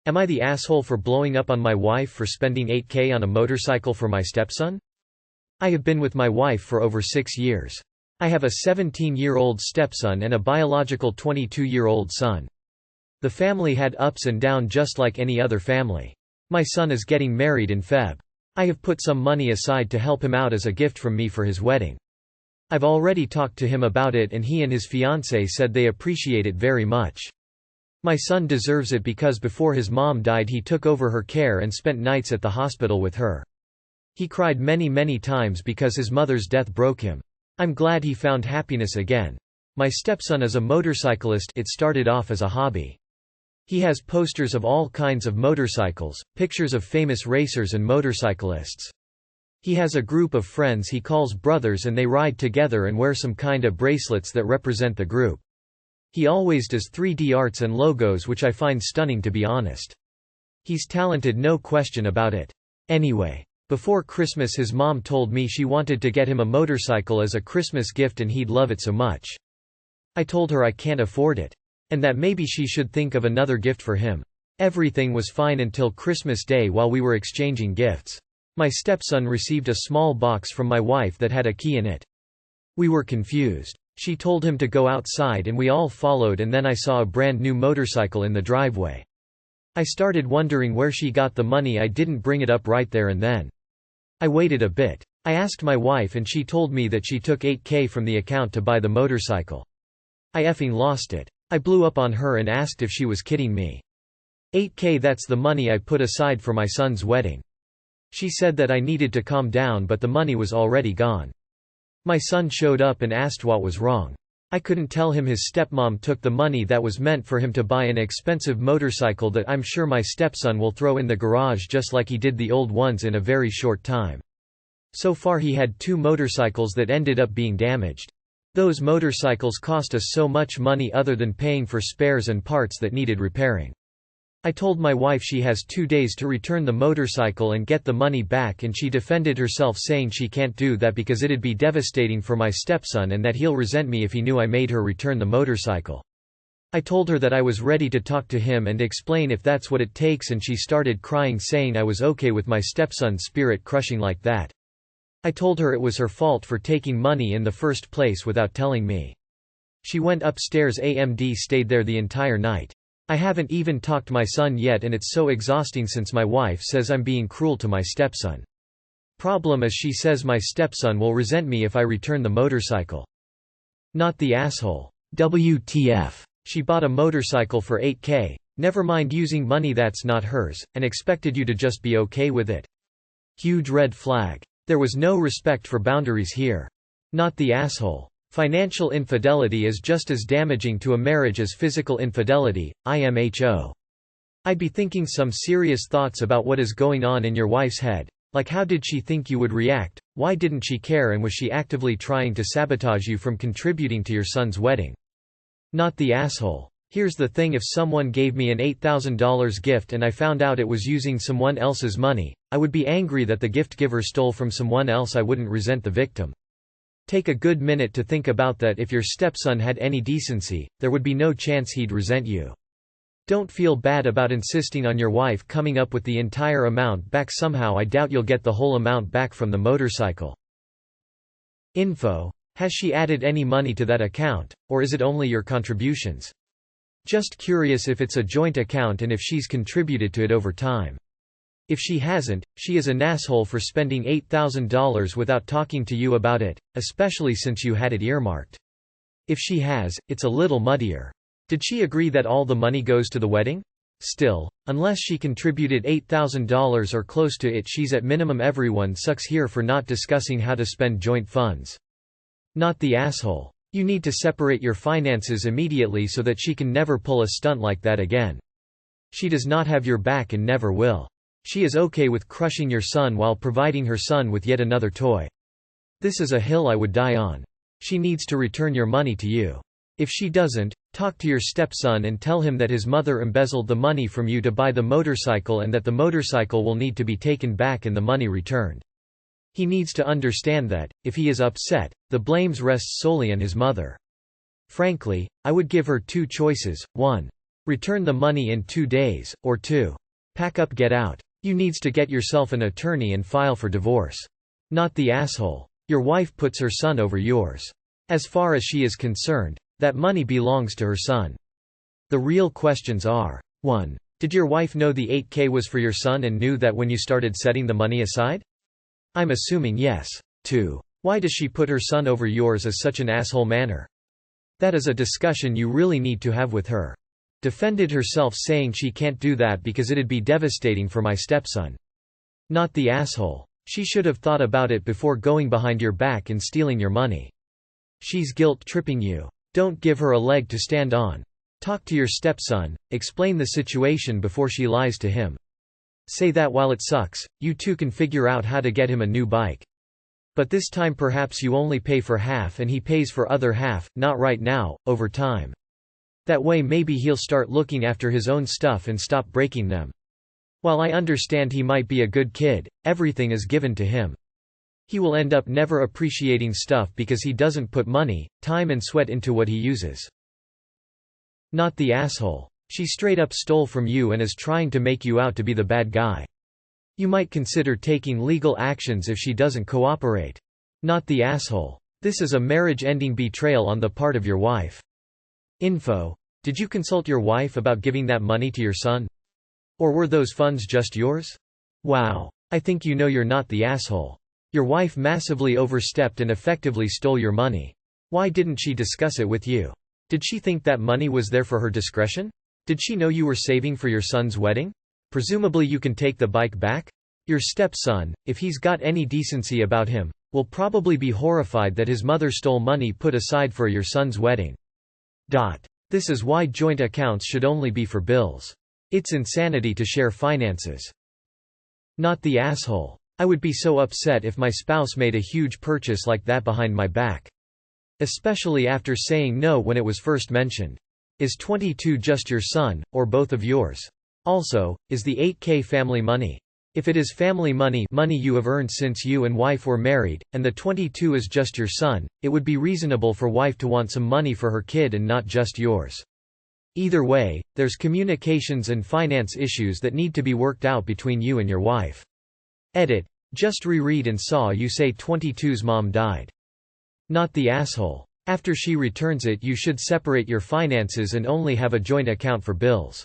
Am I the asshole for blowing up on my wife for spending $8K on a motorcycle for my stepson? I have been with my wife for over 6 years. I have a 17-year-old stepson and a biological 22-year-old son. The family had ups and downs just like any other family. My son is getting married in Feb. I have put some money aside to help him out as a gift from me for his wedding. I've already talked to him about it and he and his fiancée said they appreciate it very much. My son deserves it because before his mom died he took over her care and spent nights at the hospital with her. He cried many times because his mother's death broke him. I'm glad he found happiness again. My stepson is a motorcyclist. It started off as a hobby. He has posters of all kinds of motorcycles, pictures of famous racers and motorcyclists. He has a group of friends he calls brothers and they ride together and wear some kind of bracelets that represent the group. He always does 3D arts and logos which I find stunning to be honest. He's talented, no question about it. Anyway, before Christmas his mom told me she wanted to get him a motorcycle as a Christmas gift and he'd love it so much. I told her I can't afford it. And that maybe she should think of another gift for him. Everything was fine until Christmas Day while we were exchanging gifts. My stepson received a small box from my wife that had a key in it. We were confused. She told him to go outside and we all followed and then I saw a brand new motorcycle in the driveway. I started wondering where she got the money. I didn't bring it up right there and then. I waited a bit. I asked my wife and she told me that she took $8K from the account to buy the motorcycle. I effing lost it. I blew up on her and asked if she was kidding me. $8K, that's the money I put aside for my son's wedding. She said that I needed to calm down but the money was already gone. My son showed up and asked what was wrong. I couldn't tell him his stepmom took the money that was meant for him to buy an expensive motorcycle that I'm sure my stepson will throw in the garage just like he did the old ones in a very short time. So far he had 2 motorcycles that ended up being damaged. Those motorcycles cost us so much money other than paying for spares and parts that needed repairing. I told my wife she has 2 days to return the motorcycle and get the money back and she defended herself saying she can't do that because it'd be devastating for my stepson and that he'll resent me if he knew I made her return the motorcycle. I told her that I was ready to talk to him and explain if that's what it takes and she started crying saying I was okay with my stepson's spirit crushing like that. I told her it was her fault for taking money in the first place without telling me. She went upstairs and stayed there the entire night. I haven't even talked to my son yet and it's so exhausting since my wife says I'm being cruel to my stepson. Problem is she says my stepson will resent me if I return the motorcycle. Not the asshole. WTF. She bought a motorcycle for $8K, never mind using money that's not hers, and expected you to just be okay with it. Huge red flag. There was no respect for boundaries here. Not the asshole. Financial infidelity is just as damaging to a marriage as physical infidelity, IMHO. I'd be thinking some serious thoughts about what is going on in your wife's head. Like how did she think you would react, why didn't she care, and was she actively trying to sabotage you from contributing to your son's wedding? Not the asshole. Here's the thing, if someone gave me an $8,000 gift and I found out it was using someone else's money, I would be angry that the gift giver stole from someone else. I wouldn't resent the victim. Take a good minute to think about that. If your stepson had any decency, there would be no chance he'd resent you. Don't feel bad about insisting on your wife coming up with the entire amount back somehow. I doubt you'll get the whole amount back from the motorcycle. Info: has she added any money to that account, or is it only your contributions? Just curious if it's a joint account and if she's contributed to it over time. If she hasn't, she is an asshole for spending $8,000 without talking to you about it, especially since you had it earmarked. If she has, it's a little muddier. Did she agree that all the money goes to the wedding? Still, unless she contributed $8,000 or close to it, she's at minimum everyone sucks here for not discussing how to spend joint funds. Not the asshole. You need to separate your finances immediately so that she can never pull a stunt like that again. She does not have your back and never will. She is okay with crushing your son while providing her son with yet another toy. This is a hill I would die on. She needs to return your money to you. If she doesn't, talk to your stepson and tell him that his mother embezzled the money from you to buy the motorcycle and that the motorcycle will need to be taken back and the money returned. He needs to understand that, if he is upset, the blames rest solely on his mother. Frankly, I would give her 2 choices: 1. Return the money in 2 days, or 2. Pack up, get out. You needs to get yourself an attorney and file for divorce. Not the asshole. Your wife puts her son over yours. As far as she is concerned, that money belongs to her son. The real questions are: 1. Did your wife know the $8K was for your son and knew that when you started setting the money aside? I'm assuming yes. 2. Why does she put her son over yours as such an asshole manner? That is a discussion you really need to have with her. Defended herself saying she can't do that because it'd be devastating for my stepson. Not the asshole. She should have thought about it before going behind your back and stealing your money. She's guilt-tripping you. Don't give her a leg to stand on. Talk to your stepson, explain the situation before she lies to him. Say that while it sucks, you two can figure out how to get him a new bike. But this time perhaps you only pay for half and he pays for other half, not right now, over time. That way maybe he'll start looking after his own stuff and stop breaking them. While I understand he might be a good kid, everything is given to him. He will end up never appreciating stuff because he doesn't put money, time and sweat into what he uses. Not the asshole. She straight up stole from you and is trying to make you out to be the bad guy. You might consider taking legal actions if she doesn't cooperate. Not the asshole. This is a marriage-ending betrayal on the part of your wife. Info: did you consult your wife about giving that money to your son? Or were those funds just yours? Wow. I think you know you're not the asshole. Your wife massively overstepped and effectively stole your money. Why didn't she discuss it with you? Did she think that money was there for her discretion? Did she know you were saving for your son's wedding? Presumably you can take the bike back? Your stepson, if he's got any decency about him, will probably be horrified that his mother stole money put aside for your son's wedding. This is why joint accounts should only be for bills. It's insanity to share finances. Not the asshole. I would be so upset if my spouse made a huge purchase like that behind my back. Especially after saying no when it was first mentioned. Is 22 just your son, or both of yours? Also, is the $8K family money? If it is family money you have earned since you and wife were married, and the 22 is just your son, it would be reasonable for wife to want some money for her kid and not just yours. Either way, there's communications and finance issues that need to be worked out between you and your wife. Edit. Just reread and saw you say 22's mom died. Not the asshole. After she returns it you should separate your finances and only have a joint account for bills.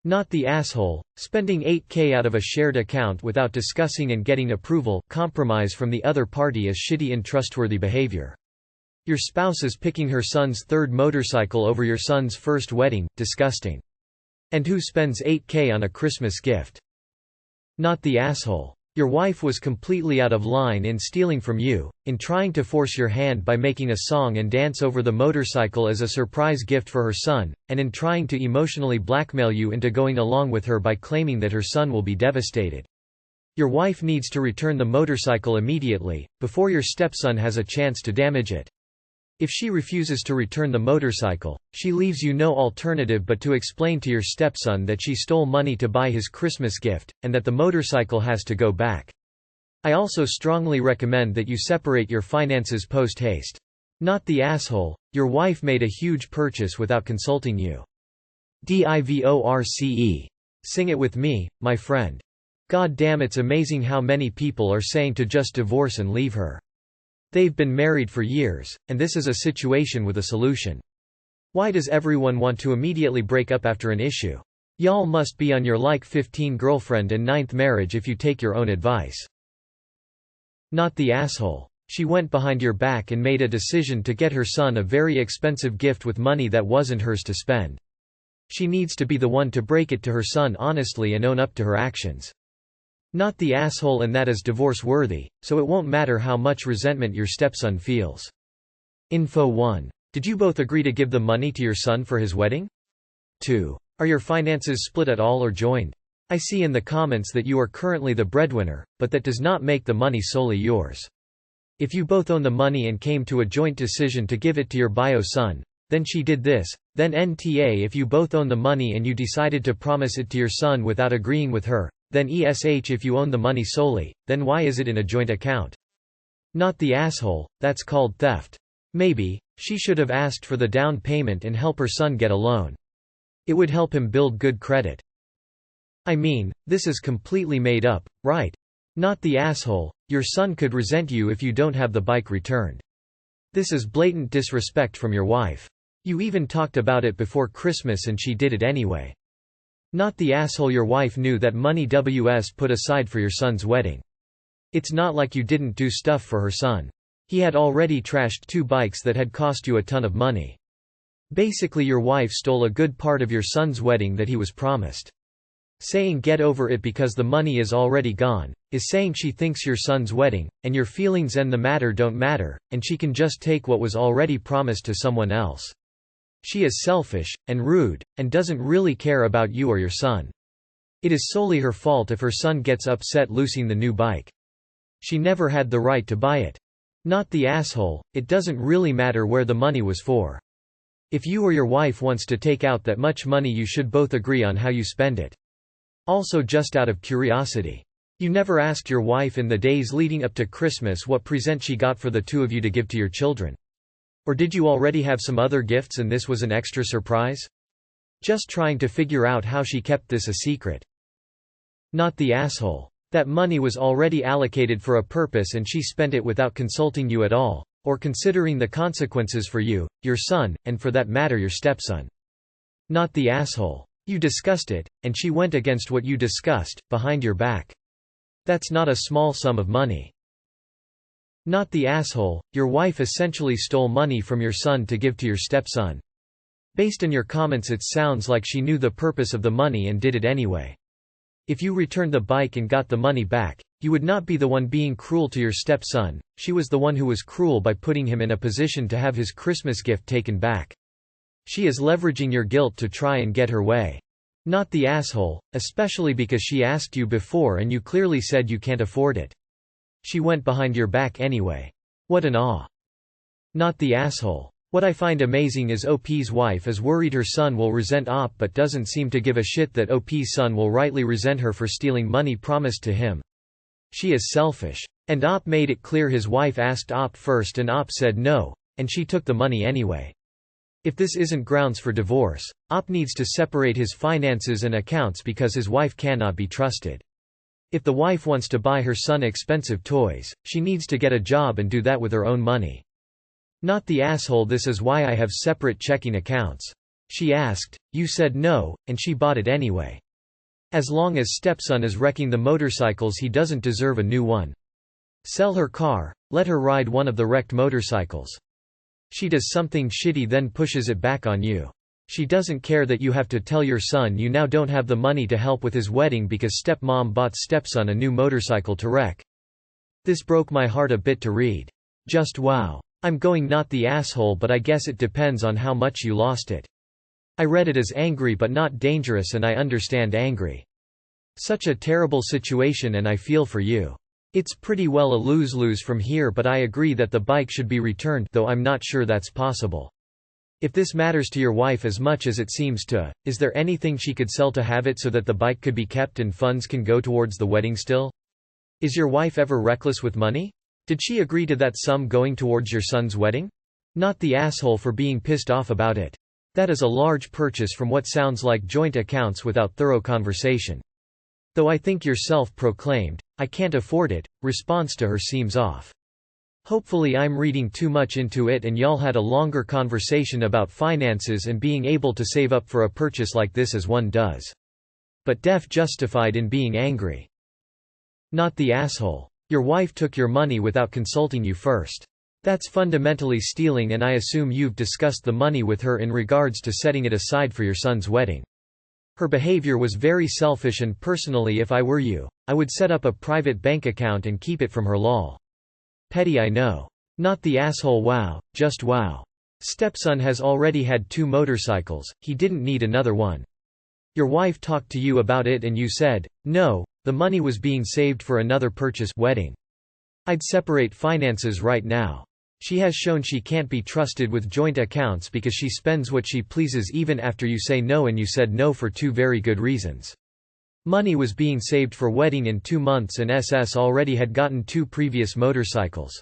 Not the asshole. Spending $8K out of a shared account without discussing and getting approval, compromise from the other party is shitty and trustworthy behavior. Your spouse is picking her son's third motorcycle over your son's first wedding, disgusting. And who spends $8K on a Christmas gift? Not the asshole. Your wife was completely out of line in stealing from you, in trying to force your hand by making a song and dance over the motorcycle as a surprise gift for her son, and in trying to emotionally blackmail you into going along with her by claiming that her son will be devastated. Your wife needs to return the motorcycle immediately, before your stepson has a chance to damage it. If she refuses to return the motorcycle, she leaves you no alternative but to explain to your stepson that she stole money to buy his Christmas gift, and that the motorcycle has to go back. I also strongly recommend that you separate your finances post-haste. Not the asshole. Your wife made a huge purchase without consulting you. Divorce. Sing it with me, my friend. God damn, it's amazing how many people are saying to just divorce and leave her. They've been married for years, and this is a situation with a solution. Why does everyone want to immediately break up after an issue? Y'all must be on your like 15 girlfriend and 9th marriage if you take your own advice. Not the asshole. She went behind your back and made a decision to get her son a very expensive gift with money that wasn't hers to spend. She needs to be the one to break it to her son honestly and own up to her actions. Not the asshole, and that is divorce-worthy, so it won't matter how much resentment your stepson feels. Info 1. Did you both agree to give the money to your son for his wedding? 2. Are your finances split at all or joined? I see in the comments that you are currently the breadwinner, but that does not make the money solely yours. If you both own the money and came to a joint decision to give it to your bio son, then she did this, then NTA. If you both own the money and you decided to promise it to your son without agreeing with her, then ESH. If you own the money solely, then why is it in a joint account? Not the asshole. That's called theft. Maybe, She should have asked for the down payment and help her son get a loan. It would help him build good credit. I mean, this is completely made up, right? Not the asshole. Your son could resent you if you don't have the bike returned. This is blatant disrespect from your wife. You even talked about it before Christmas and she did it anyway. Not the asshole. Your wife knew that money was put aside for your son's wedding. It's not like you didn't do stuff for her son. He had already trashed 2 bikes that had cost you a ton of money. Basically your wife stole a good part of your son's wedding that he was promised. Saying get over it because the money is already gone, is saying she thinks your son's wedding, and your feelings and the matter don't matter, and she can just take what was already promised to someone else. She is selfish, and rude, and doesn't really care about you or your son. It is solely her fault if her son gets upset losing the new bike. She never had the right to buy it. Not the asshole. It doesn't really matter where the money was for. If you or your wife wants to take out that much money, you should both agree on how you spend it. Also, just out of curiosity, you never asked your wife in the days leading up to Christmas what present she got for the 2 of you to give to your children. Or did you already have some other gifts and this was an extra surprise? Just trying to figure out how she kept this a secret. Not the asshole. That money was already allocated for a purpose and she spent it without consulting you at all, or considering the consequences for you, your son, and for that matter your stepson. Not the asshole. You discussed it, and she went against what you discussed, behind your back. That's not a small sum of money. Not the asshole. Your wife essentially stole money from your son to give to your stepson. Based on your comments it sounds like she knew the purpose of the money and did it anyway. If you returned the bike and got the money back, you would not be the one being cruel to your stepson. She was the one who was cruel by putting him in a position to have his Christmas gift taken back. She is leveraging your guilt to try and get her way. Not the asshole, especially because she asked you before and you clearly said you can't afford it. She went behind your back anyway. What an awe. Not the asshole. What I find amazing is OP's wife is worried her son will resent OP but doesn't seem to give a shit that OP's son will rightly resent her for stealing money promised to him. She is selfish. And OP made it clear his wife asked OP first and OP said no, and she took the money anyway. If this isn't grounds for divorce, OP needs to separate his finances and accounts because his wife cannot be trusted. If the wife wants to buy her son expensive toys, she needs to get a job and do that with her own money. Not the asshole. This is why I have separate checking accounts. She asked, you said no, and she bought it anyway. As long as stepson is wrecking the motorcycles, he doesn't deserve a new one. Sell her car, let her ride one of the wrecked motorcycles. She does something shitty then pushes it back on you. She doesn't care that you have to tell your son you now don't have the money to help with his wedding because stepmom bought stepson a new motorcycle to wreck. This broke my heart a bit to read. Just wow. I'm going not the asshole, but I guess it depends on how much you lost it. I read it as angry but not dangerous, and I understand angry. Such a terrible situation and I feel for you. It's pretty well a lose-lose from here, but I agree that the bike should be returned, though I'm not sure that's possible. If this matters to your wife as much as it seems to, is there anything she could sell to have it so that the bike could be kept and funds can go towards the wedding still? Is your wife ever reckless with money? Did she agree to that sum going towards your son's wedding? Not the asshole for being pissed off about it. That is a large purchase from what sounds like joint accounts without thorough conversation. Though I think your self-proclaimed, I can't afford it, response to her seems off. Hopefully I'm reading too much into it and y'all had a longer conversation about finances and being able to save up for a purchase like this as one does. But def justified in being angry. Not the asshole. Your wife took your money without consulting you first. That's fundamentally stealing, and I assume you've discussed the money with her in regards to setting it aside for your son's wedding. Her behavior was very selfish, and personally if I were you, I would set up a private bank account and keep it from her. Lol. Petty, I know. Not the asshole. Wow, just wow. Stepson has already had 2 motorcycles, he didn't need another one. Your wife talked to you about it and you said, no, the money was being saved for another purchase, wedding. I'd separate finances right now. She has shown she can't be trusted with joint accounts because she spends what she pleases even after you say no, and you said no for 2 very good reasons. Money was being saved for wedding in 2 months and SS already had gotten 2 previous motorcycles.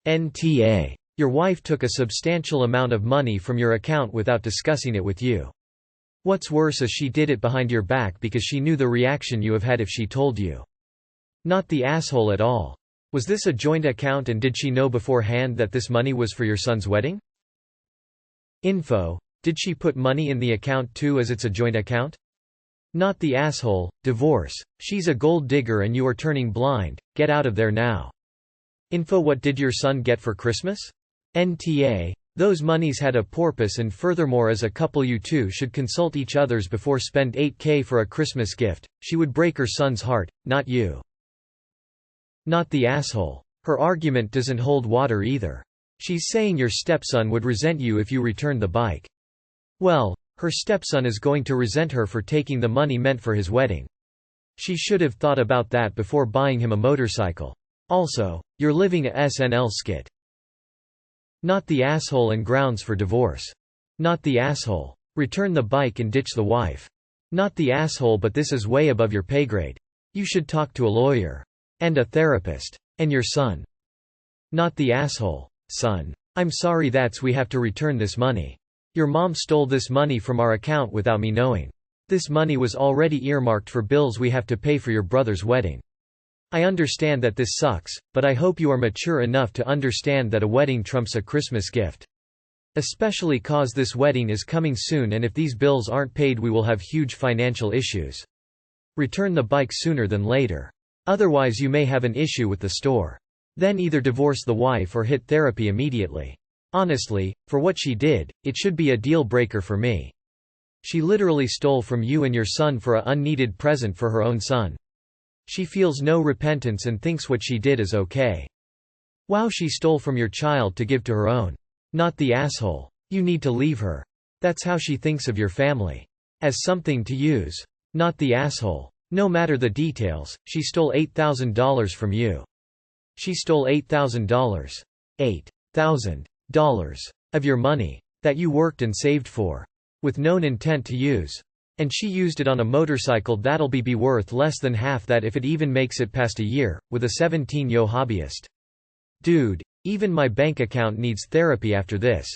NTA. Your wife took a substantial amount of money from your account without discussing it with you. What's worse is she did it behind your back because she knew the reaction you have had if she told you. Not the asshole at all. Was this a joint account and did she know beforehand that this money was for your son's wedding? Info: did she put money in the account too as it's a joint account? Not the asshole. Divorce: she's a gold digger and you are turning blind, get out of there now. Info: what did your son get for Christmas? NTA: those monies had a purpose and furthermore as a couple you two should consult each others before spend $8K for a Christmas gift, she would break her son's heart, not you. Not the asshole. Her argument doesn't hold water either. She's saying your stepson would resent you if you returned the bike. Well, her stepson is going to resent her for taking the money meant for his wedding. She should have thought about that before buying him a motorcycle. Also, you're living a SNL skit. Not the asshole and grounds for divorce. Not the asshole. Return the bike and ditch the wife. Not the asshole, but this is way above your pay grade. You should talk to a lawyer. And a therapist. And your son. Not the asshole. Son. I'm sorry we have to return this money. Your mom stole this money from our account without me knowing. This money was already earmarked for bills we have to pay for your brother's wedding. I understand that this sucks, but I hope you are mature enough to understand that a wedding trumps a Christmas gift. Especially cause this wedding is coming soon and if these bills aren't paid we will have huge financial issues. Return the bike sooner than later. Otherwise you may have an issue with the store. Then either divorce the wife or hit therapy immediately. Honestly, for what she did, it should be a deal breaker for me. She literally stole from you and your son for an unneeded present for her own son. She feels no repentance and thinks what she did is okay. Wow, she stole from your child to give to her own. Not the asshole. You need to leave her. That's how she thinks of your family. As something to use. Not the asshole. No matter the details, she stole $8,000 from you. She stole $8,000. $8,000 of your money. That you worked and saved for. With known intent to use. And she used it on a motorcycle that'll be worth less than half that if it even makes it past a year, with a 17-year hobbyist. Dude, even my bank account needs therapy after this.